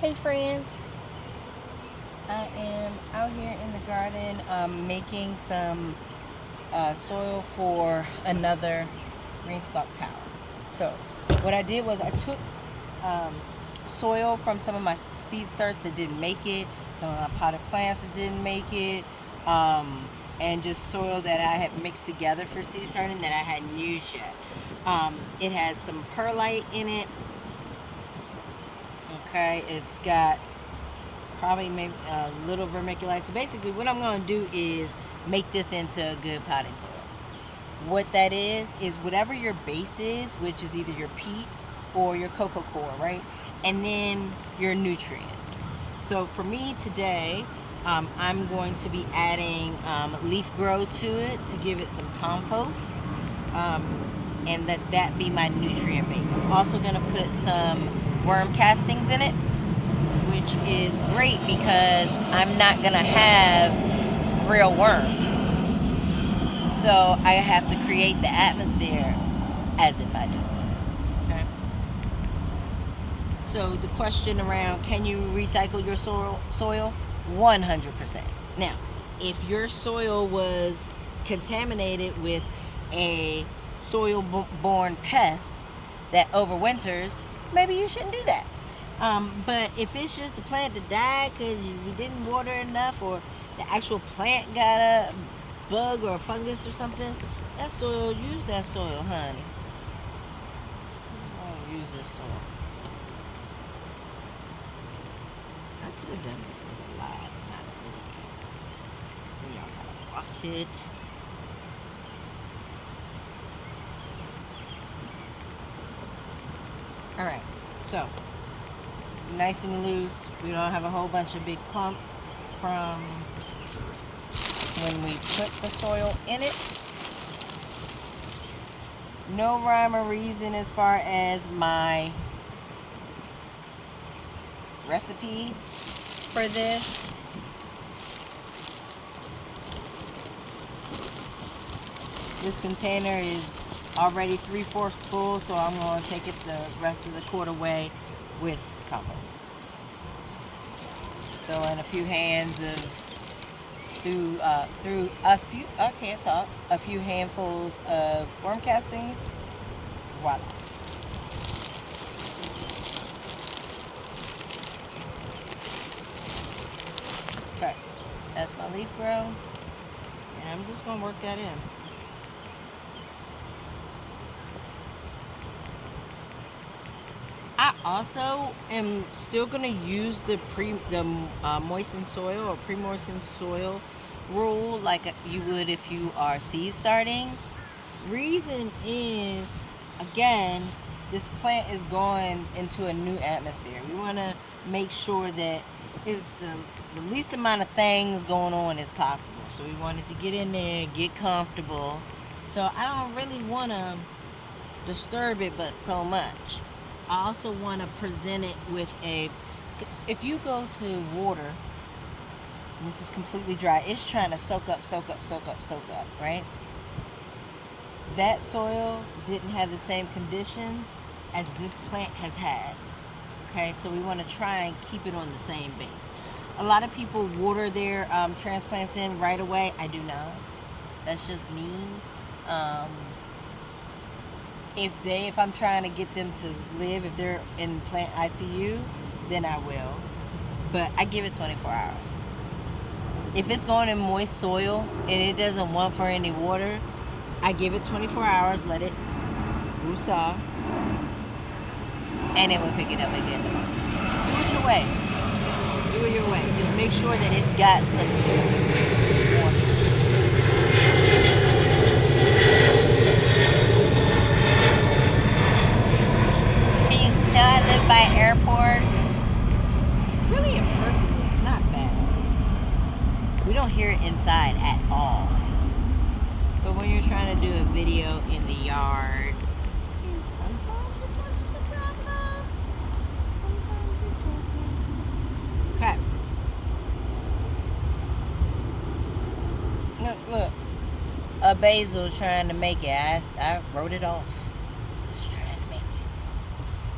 Hey friends, I am out here in the garden making some soil for another greenstalk tower. So what I did was I took um, soil from some of my seed starts that didn't make it, some of my potted plants that didn't make it, and just soil that I had mixed together for seed starting that I hadn't used yet. It has some perlite in it. Okay, it's got probably maybe a little vermiculite. So basically what I'm going to do is make this into a good potting soil. What that is whatever your base is, which is either your peat or your cocoa coir, right? And then your nutrients. So for me today, I'm going to be adding leaf grow to it to give it some compost, and that be my nutrient base. I'm also going to put some worm castings in it, which is great because I'm not gonna have real worms. So I have to create the atmosphere as if I do. Okay. So the question around, can you recycle your soil? 100%. Now, if your soil was contaminated with a soil-borne pest that overwinters, maybe you shouldn't do that. But if it's just a plant that died because you didn't water enough, or the actual plant got a bug or a fungus or something, that soil, use that soil, honey. Oh, use this soil. I could have done this as a live, not a video. Y'all gotta watch it. Alright, so nice and loose. We don't have a whole bunch of big clumps from when we put the soil in it. No rhyme or reason as far as my recipe for this. This container is already 3/4 full, so I'm going to take it the rest of the quarter way with compost. Throw in a few hands of a few handfuls of worm castings. Voila. Okay, that's my leaf grow, and I'm just gonna work that in. I also am still gonna use the moistened soil or pre-moistened soil rule like you would if you are seed starting. Reason is, again, this plant is going into a new atmosphere. We want to make sure that it's the least amount of things going on as possible. So we want it to get in there, get comfortable. So I don't really want to disturb it, but so much. I also want to present it with if you go to water, and this is completely dry, it's trying to soak up, right? That soil didn't have the same conditions as this plant has had. Okay, so we want to try and keep it on the same base. A lot of people water their transplants in right away. I do not. That's just me. If I'm trying to get them to live, if they're in plant ICU, then I will. But I give it 24 hours. If it's going in moist soil and it doesn't want for any water, I give it 24 hours, let it woosah, and then we'll pick it up again tomorrow. Do it your way. Do it your way. Just make sure that it's got some water. I live by an airport. Really, in person, it's not bad. We don't hear it inside at all. But when you're trying to do a video in the yard, sometimes it causes a problem. Sometimes it doesn't. Okay. Look. A basil trying to make it. I wrote it off.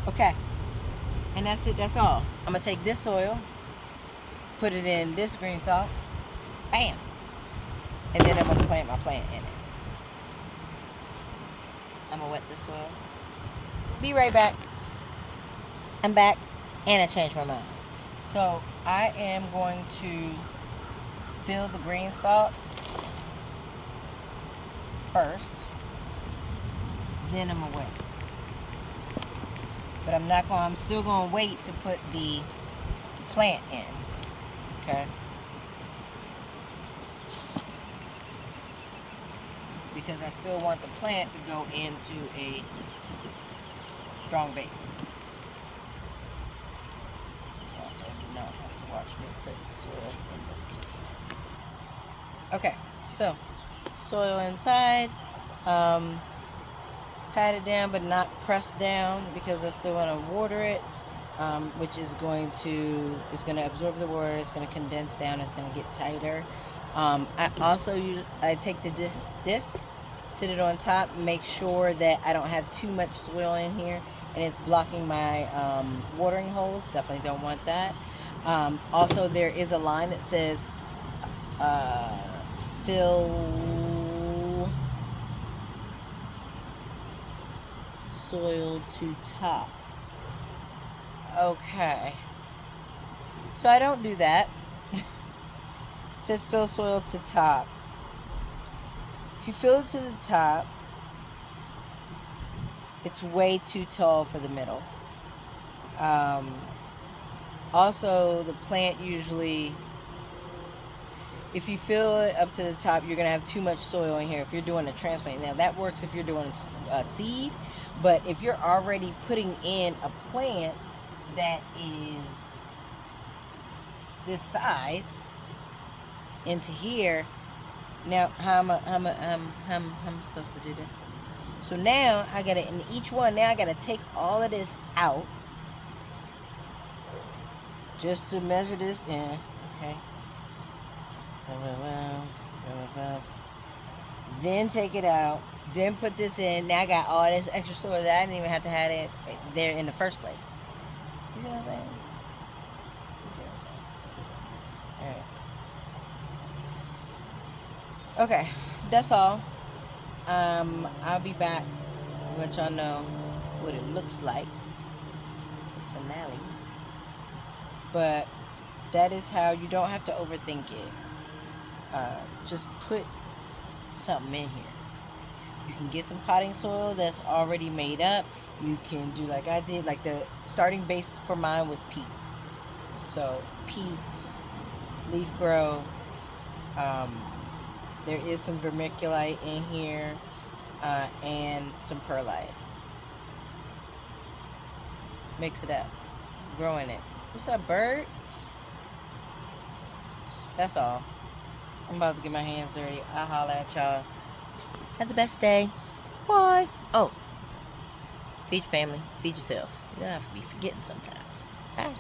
Okay. And that's it, that's all. I'm gonna take this soil, put it in this green stalk, bam. And then I'm gonna plant my plant in it. I'm gonna wet the soil. Be right back. I'm back, and I changed my mind. So I am going to fill the green stalk first. Then I'm gonna wet. But I'm still gonna wait to put the plant in. Okay? Because I still want the plant to go into a strong base. Also, do not have to watch me put the soil in this container. Okay, so soil inside. Pat it down, but not press down, because I still want to water it, which is going to absorb the water. It's going to condense down. It's going to get tighter. I take the disc, sit it on top, make sure that I don't have too much soil in here and it's blocking my watering holes. Definitely don't want that. Also, there is a line that says fill soil to top. Okay, so I don't do that. It says fill soil to top. If you fill it to the top, it's way too tall for the middle. Also, the plant usually, if you fill it up to the top, you're going to have too much soil in here if you're doing a transplant. Now, that works if you're doing a seed, but if you're already putting in a plant that is this size into here, now how am I supposed to do that? So now I gotta, in each one, now I gotta take all of this out just to measure this in. Okay. Then take it out. Then put this in. Now I got all this extra soil that I didn't even have to have it there in the first place. You see what I'm saying? Alright. Okay, that's all. I'll be back to let y'all know what it looks like, the finale. But that is how, you don't have to overthink it. Just put something in here. You can get some potting soil that's already made up. You can do like I did, like the starting base for mine was peat. So peat, leaf grow. There is some vermiculite in here, and some perlite. Mix it up. Grow in it. What's up, bird? That's all. I'm about to get my hands dirty. I'll holler at y'all. Have the best day. Bye. Oh, feed your family. Feed yourself. You don't have to be forgetting sometimes. Bye.